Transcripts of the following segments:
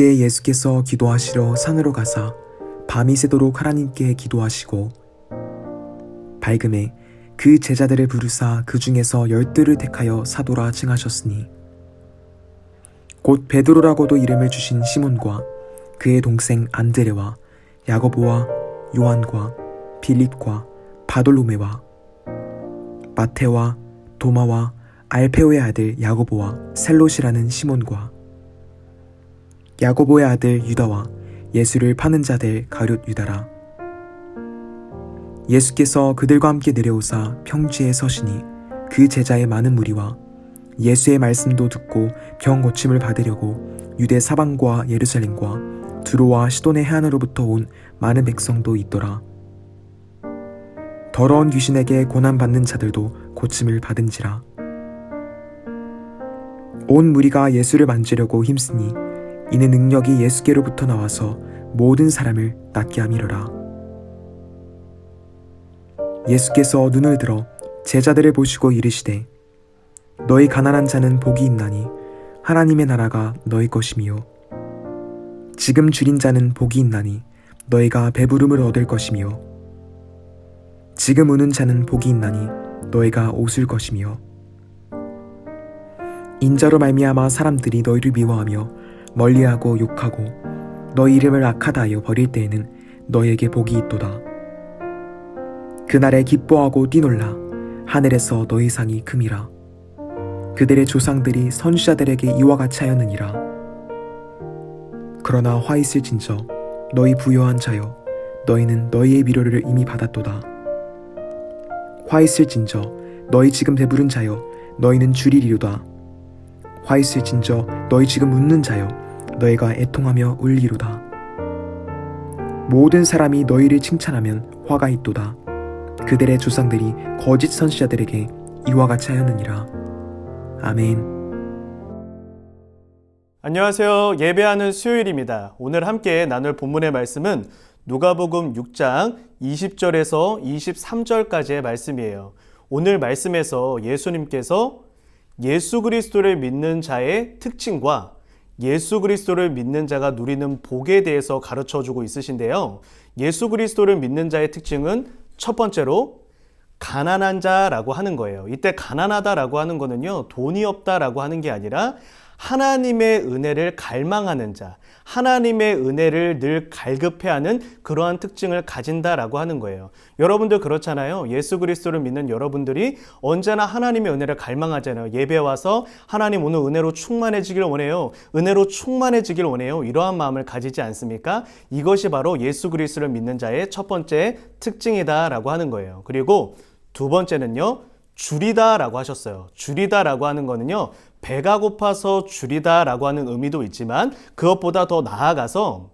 이때 예수께서 기도하시러 산으로 가사 밤이 새도록 하나님께 기도하시고 밝음에 그 제자들을 부르사 그 중에서 12를 택하여 사도라 칭하셨으니 곧 베드로라고도 이름을 주신 시몬과 그의 동생 안드레와 야고보와 요한과 빌립과 바돌로메와 마테와 도마와 알페오의 아들 야고보와 셀롯이라는 시몬과 야고보의 아들 유다와 예수를 파는 자들 가룟 유다라. 예수께서 그들과 함께 내려오사 평지에 서시니 그 제자의 많은 무리와 예수의 말씀도 듣고 병 고침을 받으려고 유대 사방과 예루살렘과 두로와 시돈의 해안으로부터 온 많은 백성도 있더라. 더러운 귀신에게 고난받는 자들도 고침을 받은지라. 온 무리가 예수를 만지려고 힘쓰니 이는 능력이 예수께로부터 나와서 모든 사람을 낫게 함이로라. 예수께서 눈을 들어 제자들을 보시고 이르시되 너희 가난한 자는 복이 있나니 하나님의 나라가 너희 것이미요. 지금 줄인 자는 복이 있나니 너희가 배부름을 얻을 것이미요. 지금 우는 자는 복이 있나니 너희가 웃을 것이미요. 인자로 말미암아 사람들이 너희를 미워하며 멀리하고 욕하고 너희 이름을 악하다 하여 버릴 때에는 너희에게 복이 있도다. 그날에 기뻐하고 뛰놀라. 하늘에서 너희 상이 큼이라. 그들의 조상들이 선지자들에게 이와 같이 하였느니라. 그러나 화 있을진저 너희 부요한 자여 너희는 너희의 위로를 이미 받았도다. 화 있을진저 너희 지금 배부른 자여 너희는 주리리로다. 화 있을진저 너희 지금 웃는 자여 너희가 애통하며 울리로다. 모든 사람이 너희를 칭찬하면 화가 있도다. 그들의 조상들이 거짓 선지자들에게 이와 같이 하였느니라. 아멘. 안녕하세요. 예배하는 수요일입니다. 오늘 함께 나눌 본문의 말씀은 누가복음 6장 20절에서 23절까지의 말씀이에요. 오늘 말씀에서 예수님께서 예수 그리스도를 믿는 자의 특징과 예수 그리스도를 믿는 자가 누리는 복에 대해서 가르쳐주고 있으신데요. 예수 그리스도를 믿는 자의 특징은 첫 번째로 가난한 자라고 하는 거예요. 이때 가난하다라고 하는 거는요, 돈이 없다라고 하는 게 아니라 하나님의 은혜를 갈망하는 자, 하나님의 은혜를 늘 갈급해하는 그러한 특징을 가진다라고 하는 거예요. 여러분들 그렇잖아요. 예수 그리스도를 믿는 여러분들이 언제나 하나님의 은혜를 갈망하잖아요. 예배 와서 하나님 오늘 은혜로 충만해지길 원해요. 은혜로 충만해지길 원해요. 이러한 마음을 가지지 않습니까? 이것이 바로 예수 그리스도를 믿는 자의 첫 번째 특징이다라고 하는 거예요. 그리고 두 번째는요. 줄이다라고 하셨어요. 줄이다라고 하는 거는요. 배가 고파서 줄이다라고 하는 의미도 있지만 그것보다 더 나아가서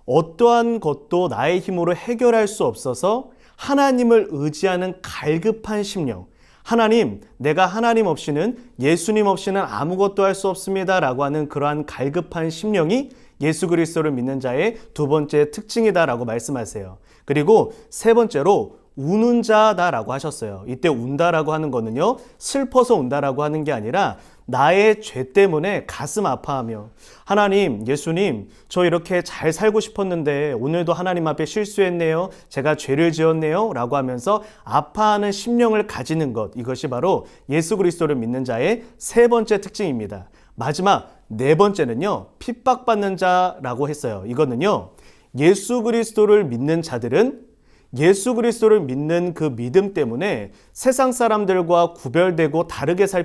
어떠한 것도 나의 힘으로 해결할 수 없어서 하나님을 의지하는 갈급한 심령. 하나님, 내가 하나님 없이는 예수님 없이는 아무것도 할 수 없습니다 라고 하는 그러한 갈급한 심령이 예수 그리스도를 믿는 자의 두 번째 특징이다라고 말씀하세요. 그리고 세 번째로 우는 자다라고 하셨어요. 이때 운다라고 하는 거는요, 슬퍼서 운다라고 하는 게 아니라 나의 죄 때문에 가슴 아파하며 하나님, 예수님, 저 이렇게 잘 살고 싶었는데 오늘도 하나님 앞에 실수했네요. 제가 죄를 지었네요. 라고 하면서 아파하는 심령을 가지는 것. 이것이 바로 예수 그리스도를 믿는 자의 세 번째 특징입니다. 마지막 네 번째는요, 핍박받는 자라고 했어요. 이거는요, 예수 그리스도를 믿는 자들은 예수 그리스도를 믿는 그 믿음 때문에 세상 사람들과 구별되고 다르게 살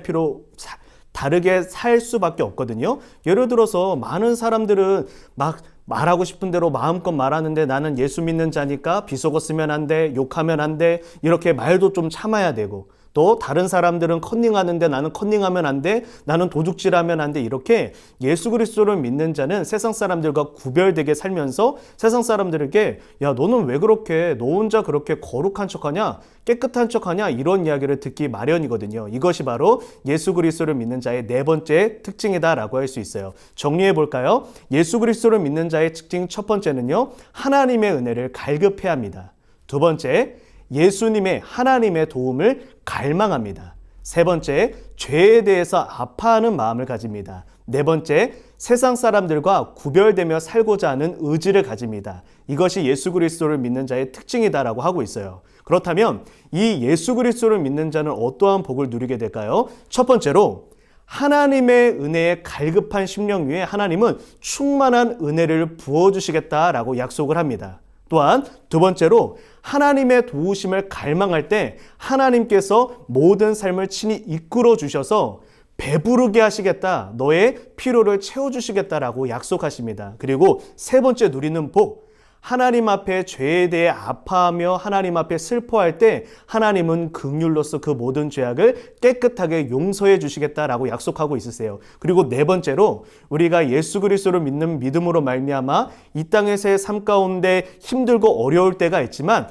수밖에 없거든요. 예를 들어서 많은 사람들은 막 말하고 싶은 대로 마음껏 말하는데 나는 예수 믿는 자니까 비속어 쓰면 안 돼, 욕하면 안 돼, 이렇게 말도 좀 참아야 되고, 또 다른 사람들은 컨닝하는데 나는 컨닝하면 안 돼, 나는 도둑질하면 안 돼, 이렇게 예수 그리스도를 믿는 자는 세상 사람들과 구별되게 살면서 세상 사람들에게 야, 너는 왜 그렇게 너 혼자 그렇게 거룩한 척하냐, 깨끗한 척하냐, 이런 이야기를 듣기 마련이거든요. 이것이 바로 예수 그리스도를 믿는 자의 네 번째 특징이다라고 할 수 있어요. 정리해 볼까요? 예수 그리스도를 믿는 자의 특징 첫 번째는요, 하나님의 은혜를 갈급해합니다. 두 번째, 예수님의 하나님의 도움을 갈망합니다. 세 번째, 죄에 대해서 아파하는 마음을 가집니다. 네 번째, 세상 사람들과 구별되며 살고자 하는 의지를 가집니다. 이것이 예수 그리스도를 믿는 자의 특징이다라고 하고 있어요. 그렇다면 이 예수 그리스도를 믿는 자는 어떠한 복을 누리게 될까요? 첫 번째로 하나님의 은혜에 갈급한 심령 위에 하나님은 충만한 은혜를 부어주시겠다라고 약속을 합니다. 또한 두 번째로 하나님의 도우심을 갈망할 때 하나님께서 모든 삶을 친히 이끌어 주셔서 배부르게 하시겠다, 너의 필요를 채워주시겠다라고 약속하십니다. 그리고 세 번째 누리는 복, 하나님 앞에 죄에 대해 아파하며 하나님 앞에 슬퍼할 때 하나님은 긍휼로서 그 모든 죄악을 깨끗하게 용서해 주시겠다라고 약속하고 있으세요. 그리고 네 번째로 우리가 예수 그리스도를 믿는 믿음으로 말미암아 이 땅에서의 삶 가운데 힘들고 어려울 때가 있지만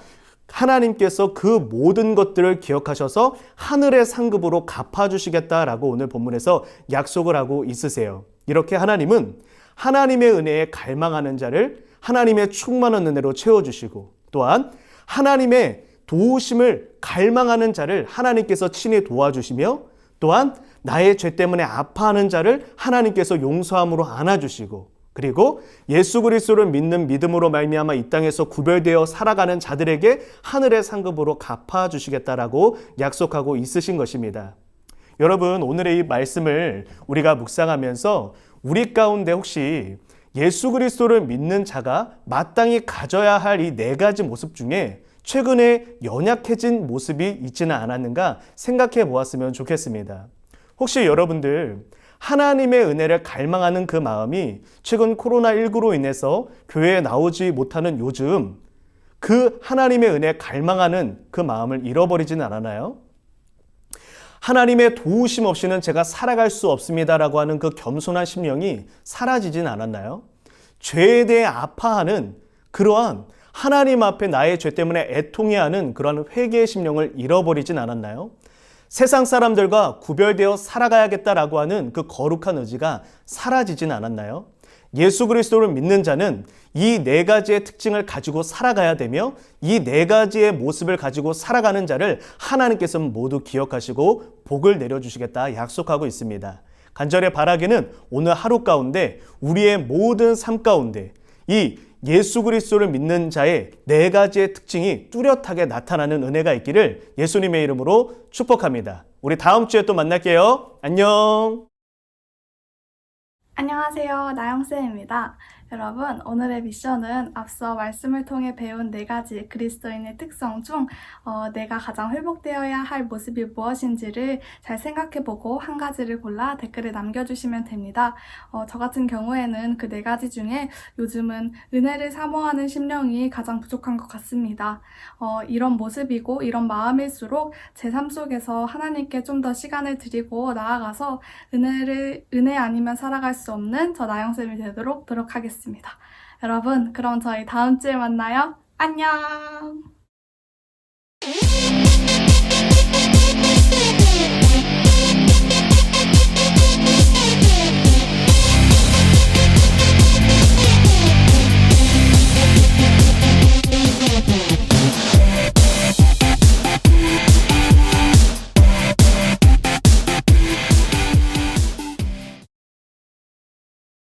하나님께서 그 모든 것들을 기억하셔서 하늘의 상급으로 갚아주시겠다라고 오늘 본문에서 약속을 하고 있으세요. 이렇게 하나님은 하나님의 은혜에 갈망하는 자를 하나님의 충만한 은혜로 채워주시고, 또한 하나님의 도우심을 갈망하는 자를 하나님께서 친히 도와주시며, 또한 나의 죄 때문에 아파하는 자를 하나님께서 용서함으로 안아주시고, 그리고 예수 그리스도를 믿는 믿음으로 말미암아 이 땅에서 구별되어 살아가는 자들에게 하늘의 상급으로 갚아주시겠다라고 약속하고 있으신 것입니다. 여러분, 오늘의 이 말씀을 우리가 묵상하면서 우리 가운데 혹시 예수 그리스도를 믿는 자가 마땅히 가져야 할 이 네 가지 모습 중에 최근에 연약해진 모습이 있지는 않았는가 생각해 보았으면 좋겠습니다. 혹시 여러분들 하나님의 은혜를 갈망하는 그 마음이 최근 코로나19로 인해서 교회에 나오지 못하는 요즘 그 하나님의 은혜 갈망하는 그 마음을 잃어버리지는 않았나요? 하나님의 도우심 없이는 제가 살아갈 수 없습니다라고 하는 그 겸손한 심령이 사라지진 않았나요? 죄에 대해 아파하는 그러한 하나님 앞에 나의 죄 때문에 애통해하는 그러한 회개의 심령을 잃어버리진 않았나요? 세상 사람들과 구별되어 살아가야겠다라고 하는 그 거룩한 의지가 사라지진 않았나요? 예수 그리스도를 믿는 자는 이 네 가지의 특징을 가지고 살아가야 되며 이 네 가지의 모습을 가지고 살아가는 자를 하나님께서는 모두 기억하시고 복을 내려주시겠다 약속하고 있습니다. 간절히 바라기는 오늘 하루 가운데 우리의 모든 삶 가운데 이 예수 그리스도를 믿는 자의 네 가지의 특징이 뚜렷하게 나타나는 은혜가 있기를 예수님의 이름으로 축복합니다. 우리 다음 주에 또 만날게요. 안녕. 안녕하세요. 나영쌤입니다. 여러분, 오늘의 미션은 앞서 말씀을 통해 배운 4가지 그리스도인의 특성 중 내가 가장 회복되어야 할 모습이 무엇인지를 잘 생각해보고 한 가지를 골라 댓글에 남겨주시면 됩니다. 저 같은 경우에는 그 4가지 중에 요즘은 은혜를 사모하는 심령이 가장 부족한 것 같습니다. 이런 모습이고 이런 마음일수록 제 삶 속에서 하나님께 좀 더 시간을 드리고 나아가서 은혜 아니면 살아갈 수 없는 저 나영쌤이 되도록 노력하겠습니다. 여러분, 그럼 저희 다음 주에 만나요. 안녕!